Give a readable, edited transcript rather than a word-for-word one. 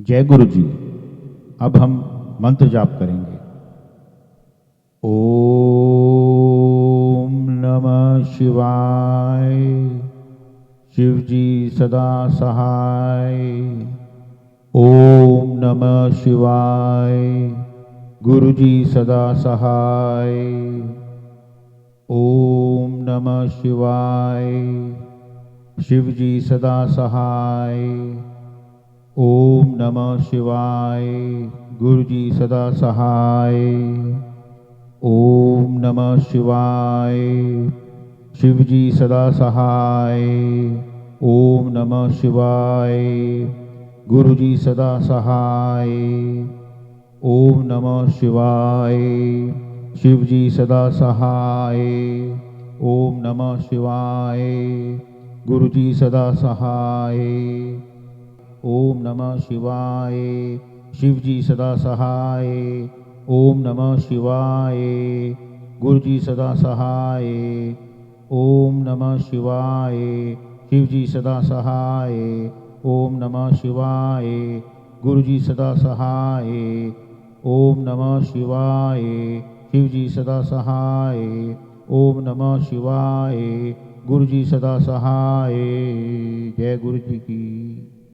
जय गुरु जी। अब हम मंत्र जाप करेंगे। ओम नमः शिवाय। शिव जी सदा सहाय। ओम नमः शिवाय। गुरु जी सदा सहाय। ओम नमः शिवाय। शिव जी सदा सहाय। ओम नमः शिवाय। गुरु जी सदा सहाय। ओम नमः शिवाय। शिव जी सदा सहाय। ओम नमः शिवाय। गुरु जी सदा सहाय। ओम नमः शिवाय। शिव जी सदा सहाय। ओम नमः शिवाय। गुरु जी सदा सहाय। ओम नमः शिवाय। शिव जी सदा सहाय। ओम नमः शिवाय। गुरु जी सदा सहाय। ओम नमः शिवाय। शिव जी सदा सहाय। ओम नमः शिवाय। गुरु जी सदा सहाय। ओम नमः शिवाय। शिव जी सदा सहाय। ओम नमः शिवाय। गुरु जी सदा सहाय। जय गुरु जी की।